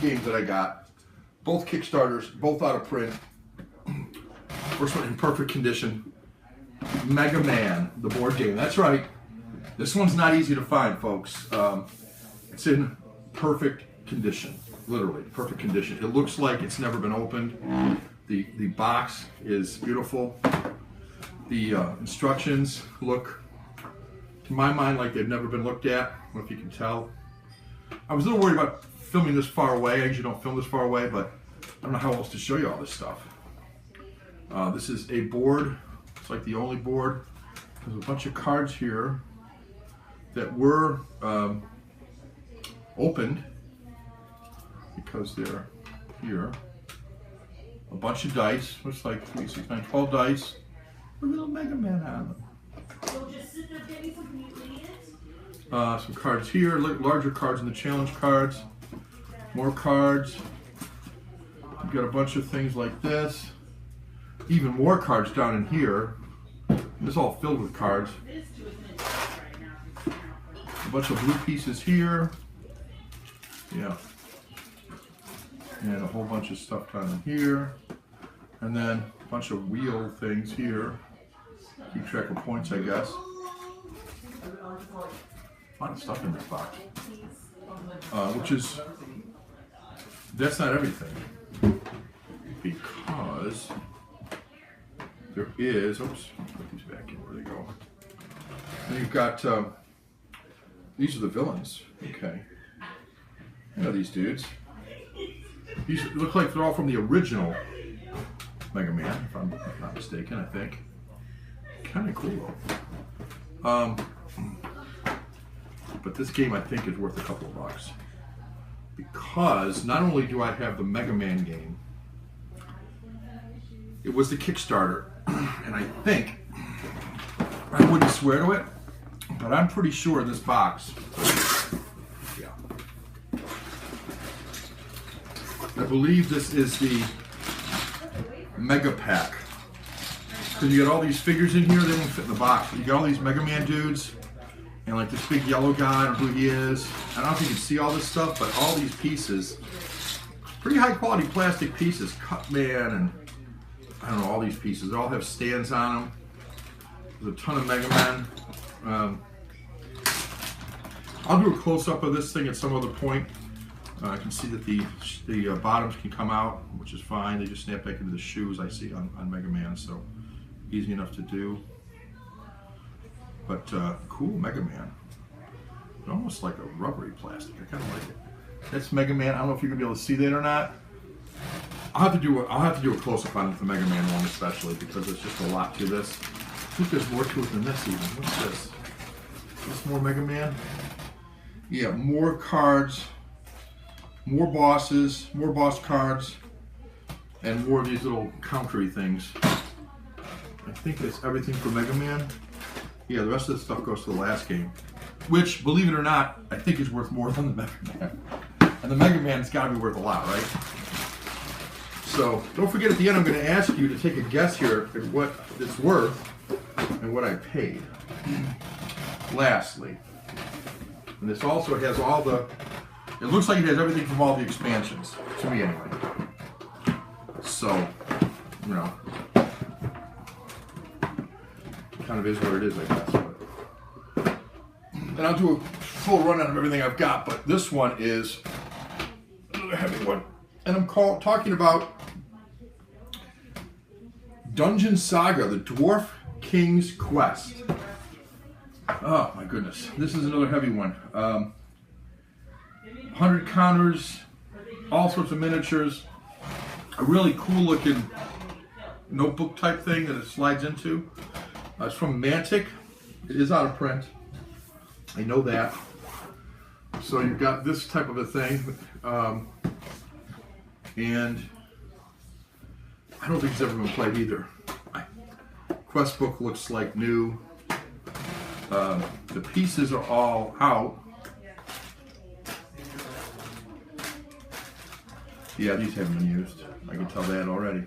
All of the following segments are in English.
games that I got, both Kickstarters, both out of print. First one in perfect condition. Mega Man, the board game. That's right. This one's not easy to find, folks. It's in perfect condition, literally perfect condition. It looks like it's never been opened. The box is beautiful. The instructions look, to my mind, like they've never been looked at. I don't know if you can tell. I was a little worried about filming this far away. I usually don't film this far away, but I don't know how else to show you all this stuff. This is a board. It's like the only board. There's a bunch of cards here that were opened because they're here. A bunch of dice. Looks like 3, 6, 9, 12 dice. With a little Mega Man on them. Some cards here, larger cards in the challenge cards. More cards. You've got a bunch of things like this. Even more cards down in here. This is all filled with cards. A bunch of blue pieces here. Yeah. And a whole bunch of stuff down in here. And then a bunch of wheel things here. Keep track of points, I guess. A lot of stuff in this box. Which is, that's not everything. Because there is, oops, put these back in, where they go. And you've got, these are the villains. Okay. You know these dudes. These look like they're all from the original Mega Man, if I'm not mistaken, I think. Kind of cool though. But this game I think is worth a couple of bucks. Because not only do I have the Mega Man game, it was the Kickstarter, and I think, I wouldn't swear to it, but I'm pretty sure this box, yeah, I believe this is the Mega Pack. Because you got all these figures in here, they don't fit in the box. You got all these Mega Man dudes, and like this big yellow guy, I don't know who he is. I don't know if you can see all this stuff, but all these pieces, pretty high quality plastic pieces, Cut Man, and I don't know, all these pieces. They all have stands on them. There's a ton of Mega Man. I'll do a close-up of this thing at some other point. I can see that the bottoms can come out, which is fine. They just snap back into the shoes I see on Mega Man, so easy enough to do. But cool Mega Man. Almost like a rubbery plastic. I kind of like it. That's Mega Man. I don't know if you're gonna be able to see that or not. I'll have to do a close-up on the Mega Man one especially because there's just a lot to this. I think there's more to it than this even. What's this? Is this more Mega Man? Yeah, more cards, more bosses, more boss cards, and more of these little countery things. I think that's everything for Mega Man. Yeah, the rest of the stuff goes to the last game. Which, believe it or not, I think is worth more than the Mega Man. And the Mega Man's gotta be worth a lot, right? So, don't forget at the end I'm gonna ask you to take a guess here at what it's worth and what I paid. Lastly, and this also has all the, it looks like it has everything from all the expansions, to me anyway. So, you know, kind of is what it is, I guess. But, and I'll do a full rundown of everything I've got, but this one is another heavy one. And I'm talking about Dungeon Saga, the Dwarf King's Quest. Oh my goodness, this is another heavy one. 100 counters, all sorts of miniatures, a really cool looking notebook type thing that it slides into. It's from Mantic. It is out of print. I know that. So you've got this type of a thing. And I don't think it's ever been played either. Quest book looks like new. The pieces are all out. Yeah, these haven't been used. I can tell that already.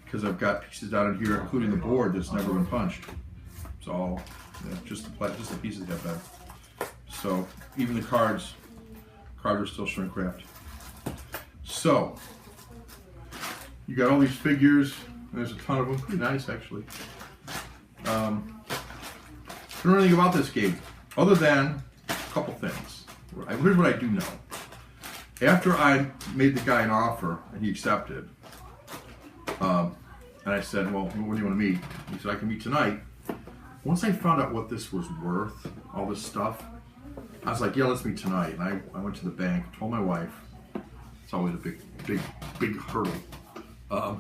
Because I've got pieces down in here, including the board, that's never been punched. It's all, just the pieces have been. So, even the cards are still shrink wrapped. So, you got all these figures. There's a ton of them. Pretty nice, actually. I don't know anything about this game, other than a couple things. Here's what I do know. After I made the guy an offer, and he accepted, and I said, well, when do you want to meet? He said, I can meet tonight. Once I found out what this was worth, all this stuff, I was like, yeah, let's meet tonight. And I went to the bank, told my wife. It's always a big hurdle.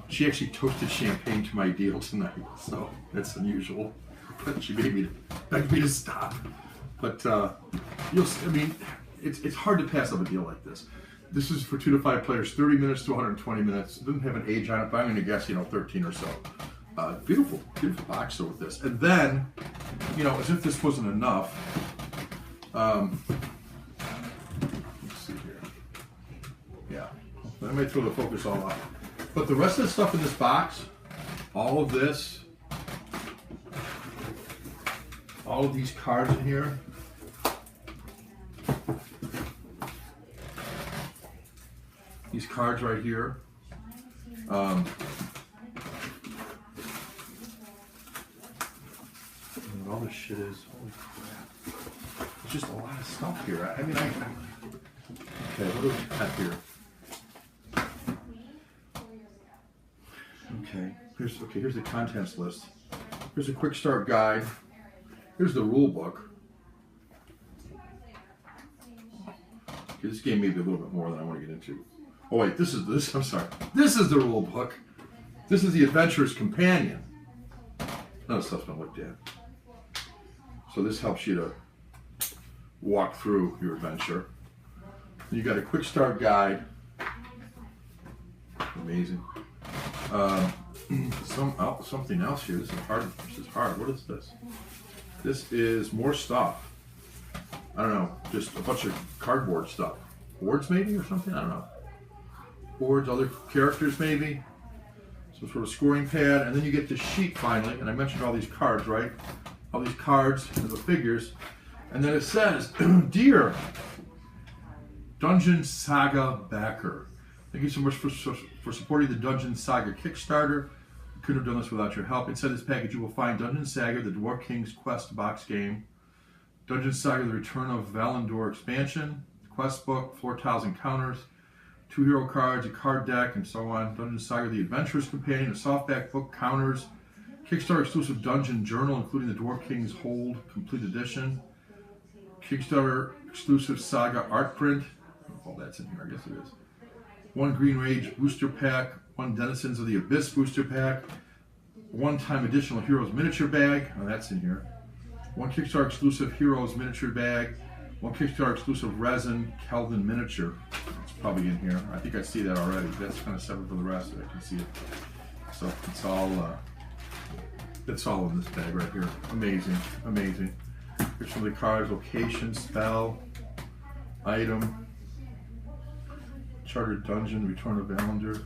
She actually toasted champagne to my deal tonight, so that's unusual. But she begged me to stop. But you'll see, I mean, it's hard to pass up a deal like this. This is for 2 to 5 players, 30 minutes to 120 minutes. It doesn't have an age on it, but I'm going to guess, 13 or so. Beautiful box with this. And then, as if this wasn't enough, let's see here. Yeah, I may throw the focus all out. But the rest of the stuff in this box, all of this, all of these cards in here, these cards right here, all this shit is, holy crap. There's just a lot of stuff here. I mean, okay, what do we got here? Okay, here's the contents list. Here's a quick start guide. Here's the rule book. Okay, this game may be a little bit more than I want to get into. Oh wait, I'm sorry. This is the rule book. This is the Adventurer's Companion. None of the stuff's been looked at. So this helps you to walk through your adventure. You got a quick start guide. Amazing. Something else here. This is hard. What is this? This is more stuff. I don't know. Just a bunch of cardboard stuff. Boards maybe or something? I don't know. Boards, other characters maybe. Some sort of scoring pad. And then you get this sheet finally. And I mentioned all these cards, right? All these cards and the figures. And then it says, Dear Dungeon Saga backer, thank you so much for supporting the Dungeon Saga Kickstarter. We couldn't have done this without your help. Inside this package you will find Dungeon Saga, the Dwarf King's Quest box game, Dungeon Saga, the Return of Valandor expansion, the quest book, floor tiles and counters, 2 hero cards, a card deck, and so on. Dungeon Saga, the Adventurer's Companion, a softback book, counters, Kickstarter exclusive dungeon journal, including the Dwarf King's Hold complete edition, Kickstarter exclusive Saga art print. I don't know if all that's in here. I guess it is. 1 Green Rage booster pack, 1 Denizens of the Abyss booster pack, 1-time additional Heroes miniature bag. Oh, that's in here. 1 Kickstarter exclusive Heroes miniature bag, 1 Kickstarter exclusive resin Kelvin miniature. It's probably in here. I think I see that already. That's kind of separate from the rest. I can see it. So it's all in this bag right here. Amazing, amazing. Here's some of the cards: location, spell, item, Chartered Dungeon, Return of Valandor,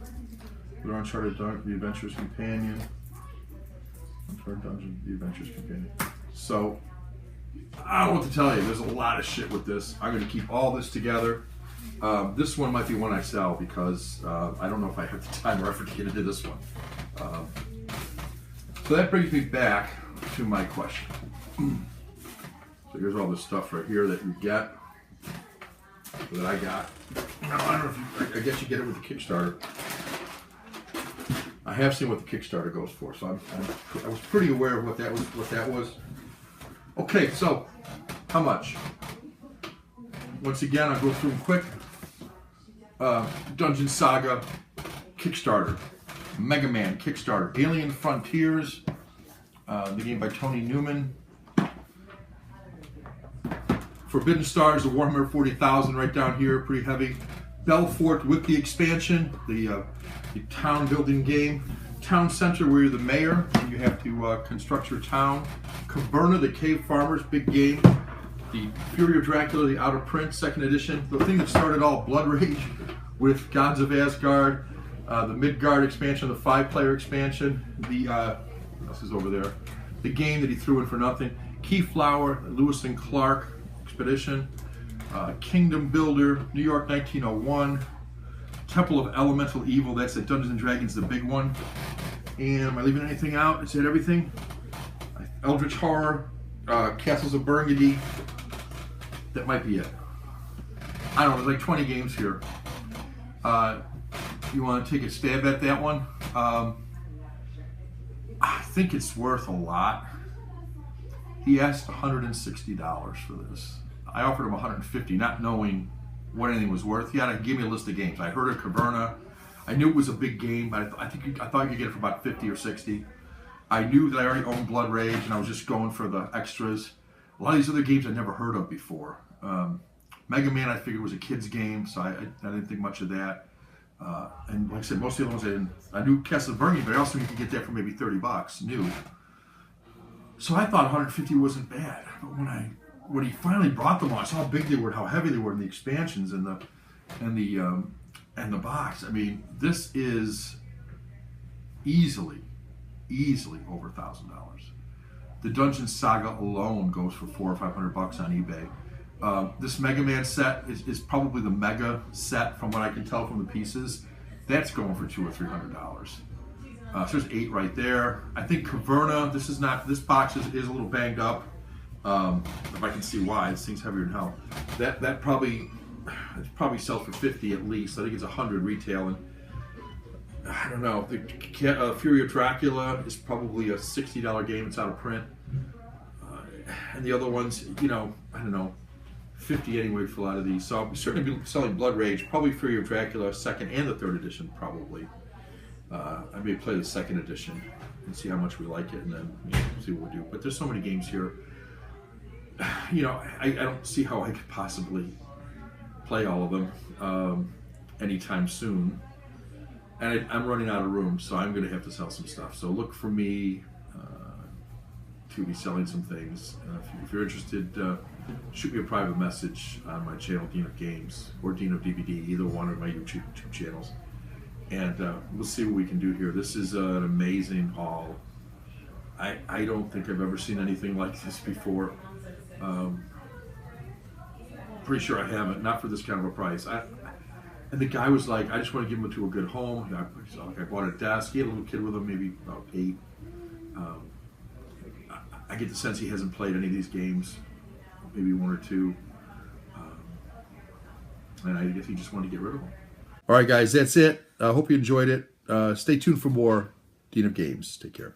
the Uncharted Dungeon, the Adventurer's Companion, Uncharted Dungeon, the Adventurer's Companion. So, I don't know what to tell you. There's a lot of shit with this. I'm going to keep all this together. This one might be one I sell because I don't know if I have the time or effort to get into this one. So that brings me back to my question. So here's all this stuff right here that you get, that I got. Now, I don't know if I guess you get it with the Kickstarter. I have seen what the Kickstarter goes for, so I was pretty aware of what that was. Okay, so how much? Once again, I'll go through them quick. Dungeon Saga Kickstarter, Mega Man Kickstarter, Alien Frontiers, the game by Tony Newman. Forbidden Stars, the Warhammer 40,000 right down here, pretty heavy. Belfort Wiki expansion, the town building game. Town Center, where you're the mayor and you have to construct your town. Caverna, the Cave Farmers, big game. The Fury of Dracula, the Outer Prince, 2nd edition. The thing that started all, Blood Rage with Gods of Asgard. The Midgard expansion, the 5-player expansion. What else is over there? The game that he threw in for nothing. Keyflower, Lewis and Clark Expedition. Kingdom Builder, New York 1901. Temple of Elemental Evil, that's the Dungeons and Dragons, the big one. And am I leaving anything out? Is that everything? Eldritch Horror, Castles of Burgundy. That might be it. I don't know, there's like 20 games here. You want to take a stab at that one? I think it's worth a lot. He asked $160 for this. I offered him $150, not knowing what anything was worth. He had to give me a list of games. I heard of Caverna. I knew it was a big game, but I thought you could get it for about 50 or 60. I knew that I already owned Blood Rage, and I was just going for the extras. A lot of these other games I'd never heard of before. Mega Man I figured was a kid's game, so I didn't think much of that. And like I said, most of the other ones I knew Castle of Burgundy, but I also knew you could get that for maybe $30 new. So I thought 150 wasn't bad. But when he finally brought them all, I saw how big they were, how heavy they were in the expansions and the box. I mean, this is easily over $1,000. The Dungeon Saga alone goes for $400 or $500 on eBay. This Mega Man set is probably the mega set from what I can tell from the pieces. That's going for $200 or $300. So there's 8 right there. I think Caverna, this box is a little banged up. If I can see why, this thing's heavier than hell. That probably sells for 50 at least. I think it's 100 retail, and I don't know. The Fury of Dracula is probably a $60 game. It's out of print, and the other ones, I don't know, 50 anyway for a lot of these. So I'll certainly be selling Blood Rage, probably Fury of Dracula, second and the third edition, probably. I may play the second edition and see how much we like it, and then see what we do. But there's so many games here. I don't see how I could possibly play all of them anytime soon. And I'm running out of room, so I'm going to have to sell some stuff. So look for me to be selling some things. If you're interested, shoot me a private message on my channel, Dean of Games, or Dean of DVD, either one of my YouTube channels. And we'll see what we can do here. This is an amazing haul. I don't think I've ever seen anything like this before. Pretty sure I haven't, not for this kind of a price. And the guy was like, I just want to give him to a good home. I bought a desk. He had a little kid with him, maybe about 8. I get the sense he hasn't played any of these games, maybe 1 or 2. And I guess he just wanted to get rid of them. All right, guys, that's it. I hope you enjoyed it. Stay tuned for more Dean of Games. Take care.